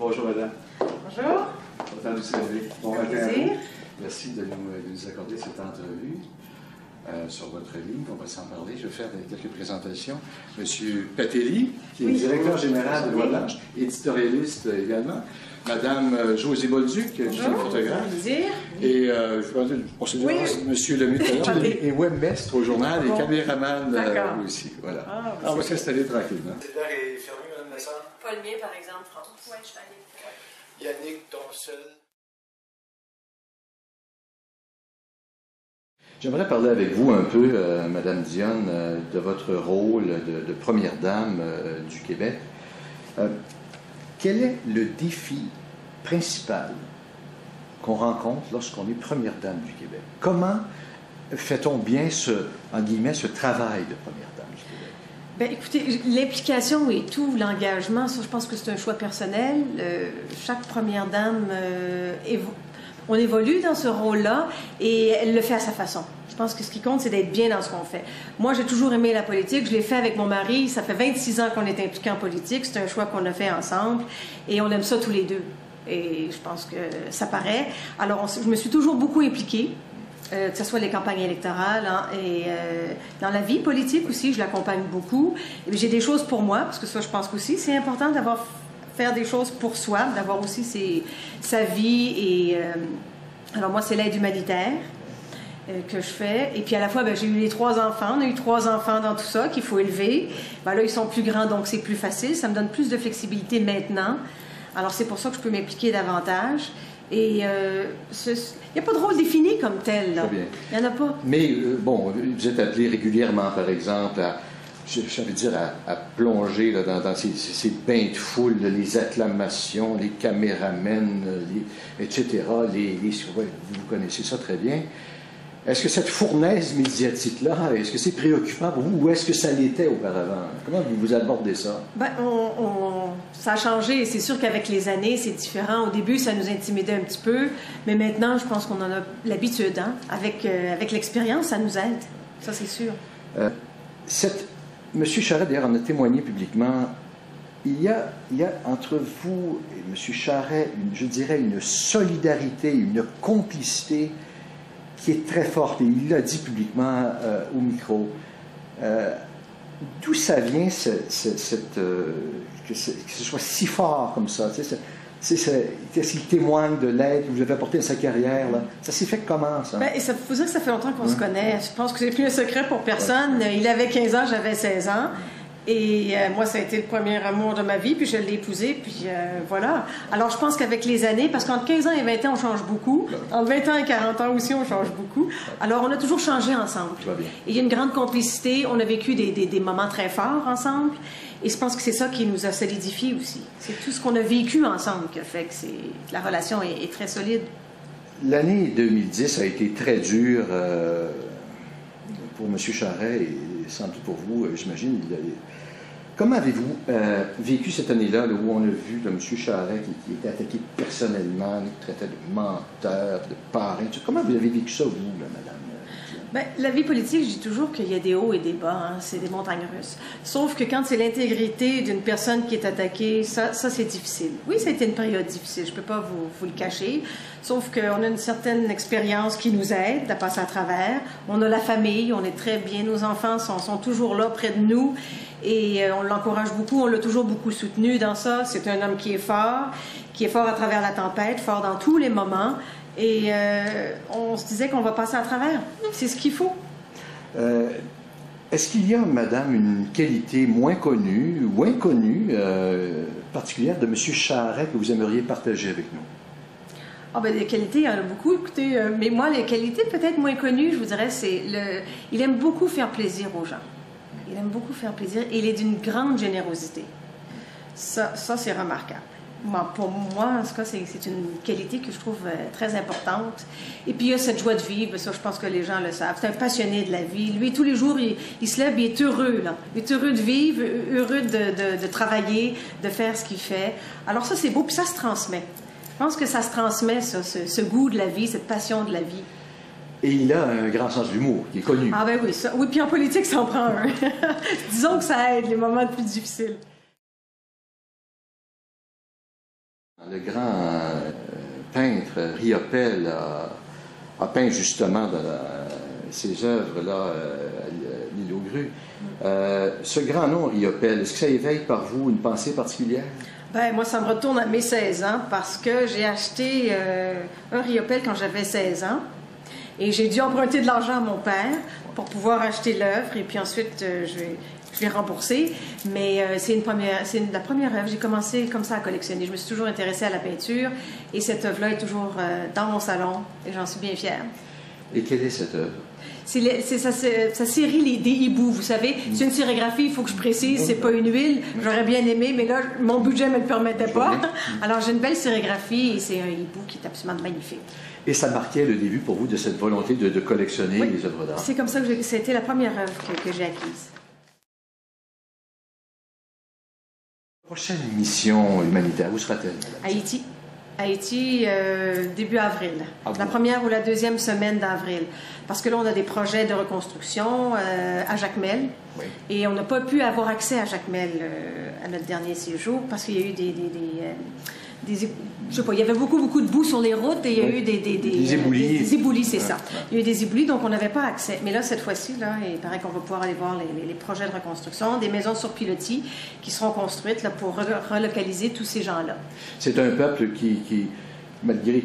Bonjour, madame. Bonjour. Content de vous saluer. Bon matin à plaisir. vous. Merci de nous accorder cette entrevue sur votre livre. On va s'en parler. Je vais faire quelques présentations. Monsieur Patelli, qui est directeur général de Voix Blanche, éditorialiste également. Madame Josée Bolduc, qui est photographe. Plaisir. Et on se dit, Monsieur Lemutal et webmestre au journal et caméraman aussi. Voilà. On va s'installer tranquillement. Le cellulaire est fermé, Mme Lessard? Pas le mien, par exemple, François. Oui, je suis allée. Yannick, ton seul. J'aimerais parler avec vous un peu, Madame Dionne, de votre rôle de première dame du Québec. Quel est le défi principal qu'on rencontre lorsqu'on est première dame du Québec? Comment fait-on bien en guillemets, ce travail de première dame du Québec? Bien, écoutez, l'implication et tout, l'engagement, ça, je pense que c'est un choix personnel. Chaque première dame, on évolue dans ce rôle-là et elle le fait à sa façon. Je pense que ce qui compte, c'est d'être bien dans ce qu'on fait. Moi, j'ai toujours aimé la politique. Je l'ai fait avec mon mari. Ça fait 26 ans qu'on est impliqués en politique. C'est un choix qu'on a fait ensemble et on aime ça tous les deux. Et je pense que ça paraît. Alors, je me suis toujours beaucoup impliquée. Que ce soit les campagnes électorales et dans la vie politique aussi, je l'accompagne beaucoup. Et j'ai des choses pour moi, parce que ça, je pense qu'aussi, c'est important faire des choses pour soi, d'avoir aussi sa vie. Et alors moi, c'est l'aide humanitaire que je fais. Et puis à la fois, j'ai eu les 3 enfants. On a eu 3 enfants dans tout ça qu'il faut élever. Là, ils sont plus grands, donc c'est plus facile. Ça me donne plus de flexibilité maintenant. Alors c'est pour ça que je peux m'impliquer davantage. Et il n'y a pas de rôle défini comme tel. Là. Très bien. Il n'y en a pas. Mais, bon, vous êtes appelé régulièrement, par exemple, à plonger là, dans ces bains de foule, les acclamations, les caméramens, etc. Vous connaissez ça très bien. Est-ce que cette fournaise médiatique-là, est-ce que c'est préoccupant pour vous ou est-ce que ça l'était auparavant? Comment vous abordez ça? Ça a changé. C'est sûr qu'avec les années, c'est différent. Au début, ça nous intimidait un petit peu, mais maintenant, je pense qu'on en a l'habitude. Hein? Avec l'expérience, ça nous aide. Ça, c'est sûr. M. Charest, d'ailleurs, en a témoigné publiquement. Il y a entre vous et M. Charest, je dirais, une solidarité, une complicité qui est très forte, et il l'a dit publiquement au micro. D'où ça vient que ce soit si fort comme ça? Qu'est-ce qu'il témoigne de l'aide que vous avez apportée à sa carrière? Là? Ça s'est fait comment, ça? Il faut dire que ça fait longtemps qu'on se connaît. Je pense que c'est plus un secret pour personne. Ouais. Il avait 15 ans, j'avais 16 ans. Et moi, ça a été le premier amour de ma vie, puis je l'ai épousé, puis voilà. Alors, je pense qu'avec les années, parce qu'entre 15 ans et 20 ans, on change beaucoup. Entre 20 ans et 40 ans aussi, on change beaucoup. Alors, on a toujours changé ensemble. Et il y a une grande complicité. On a vécu des moments très forts ensemble. Et je pense que c'est ça qui nous a solidifiés aussi. C'est tout ce qu'on a vécu ensemble qui a fait que la relation est très solide. L'année 2010 a été très dure pour M. Charest et sans doute pour vous, j'imagine. Comment avez-vous vécu cette année-là où on a vu M. Charest qui était attaqué personnellement, qui traitait de menteur, de parrain? Comment vous avez vécu ça, vous, là, madame? La vie politique, je dis toujours qu'il y a des hauts et des bas, hein, c'est des montagnes russes. Sauf que quand c'est l'intégrité d'une personne qui est attaquée, ça c'est difficile. Oui, ça a été une période difficile, je ne peux pas vous le cacher. Sauf qu'on a une certaine expérience qui nous aide à passer à travers. On a la famille, on est très bien, nos enfants sont toujours là près de nous et on l'encourage beaucoup, on l'a toujours beaucoup soutenu dans ça. C'est un homme qui est fort à travers la tempête, fort dans tous les moments. Et on se disait qu'on va passer à travers. C'est ce qu'il faut. Est-ce qu'il y a, madame, une qualité moins connue ou inconnue particulière de M. Charest que vous aimeriez partager avec nous? Des qualités, il y en a beaucoup. Écoutez, mais moi, les qualités peut-être moins connues, je vous dirais, il aime beaucoup faire plaisir aux gens. Il aime beaucoup faire plaisir et il est d'une grande générosité. Ça c'est remarquable. Pour moi, en tout cas, c'est une qualité que je trouve très importante. Et puis, il y a cette joie de vivre, ça, je pense que les gens le savent. C'est un passionné de la vie. Lui, tous les jours, il se lève, il est heureux, là. Il est heureux de vivre, heureux de travailler, de faire ce qu'il fait. Alors ça, c'est beau, puis ça se transmet. Je pense que ça se transmet, ça, ce goût de la vie, cette passion de la vie. Et il a un grand sens de l'humour, qui est connu. Ah ben oui, ça. Oui, puis en politique, ça en prend un. Disons que ça aide les moments les plus difficiles. Le grand peintre Riopelle a peint justement dans ses œuvres-là à l'île aux Grues. Ce grand nom Riopelle, est-ce que ça éveille par vous une pensée particulière? Ben, moi, ça me retourne à mes 16 ans parce que j'ai acheté un Riopelle quand j'avais 16 ans. Et j'ai dû emprunter de l'argent à mon père pour pouvoir acheter l'œuvre. Et puis ensuite, je l'ai remboursé. Mais c'est la première œuvre. J'ai commencé comme ça à collectionner. Je me suis toujours intéressée à la peinture. Et cette œuvre-là est toujours dans mon salon. Et j'en suis bien fière. Et quelle est cette œuvre? C'est sa série des hiboux, vous savez. C'est une sérigraphie, il faut que je précise, c'est pas une huile. J'aurais bien aimé, mais là, mon budget ne me le permettait pas. Alors, j'ai une belle sérigraphie et c'est un hibou qui est absolument magnifique. Et ça marquait le début pour vous de cette volonté de collectionner les œuvres d'art? C'est comme ça que ça a été la première œuvre que j'ai acquise. Prochaine mission humanitaire, où sera-t-elle? Haïti. Haïti, début avril. Ah bon? La première ou la deuxième semaine d'avril. Parce que là, on a des projets de reconstruction à Jacmel. Oui. Et on n'a pas pu avoir accès à Jacmel à notre dernier séjour parce qu'il y a eu je sais pas, il y avait beaucoup de boue sur les routes et il y a eu des éboulis. Des éboulis, c'est ça. Ouais. Il y a eu des éboulis, donc on n'avait pas accès. Mais là, cette fois-ci, là, il paraît qu'on va pouvoir aller voir les projets de reconstruction, des maisons sur pilotis qui seront construites là, pour relocaliser tous ces gens-là. C'est un peuple qui malgré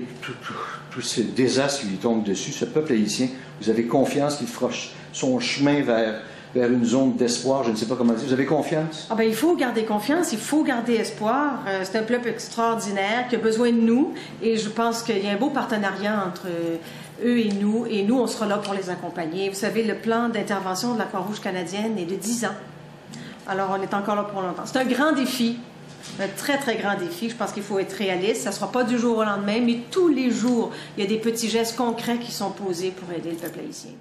tous ces désastres qui lui tombent dessus, ce peuple haïtien, vous avez confiance qu'il fera son chemin vers une zone d'espoir, je ne sais pas comment dire. Vous avez confiance? Ah ben, il faut garder confiance, il faut garder espoir. C'est un peuple extraordinaire qui a besoin de nous et je pense qu'il y a un beau partenariat entre eux et nous, on sera là pour les accompagner. Vous savez, le plan d'intervention de la Croix-Rouge canadienne est de 10 ans. Alors, on est encore là pour longtemps. C'est un grand défi, un très, très grand défi. Je pense qu'il faut être réaliste. Ça ne sera pas du jour au lendemain, mais tous les jours, il y a des petits gestes concrets qui sont posés pour aider le peuple haïtien.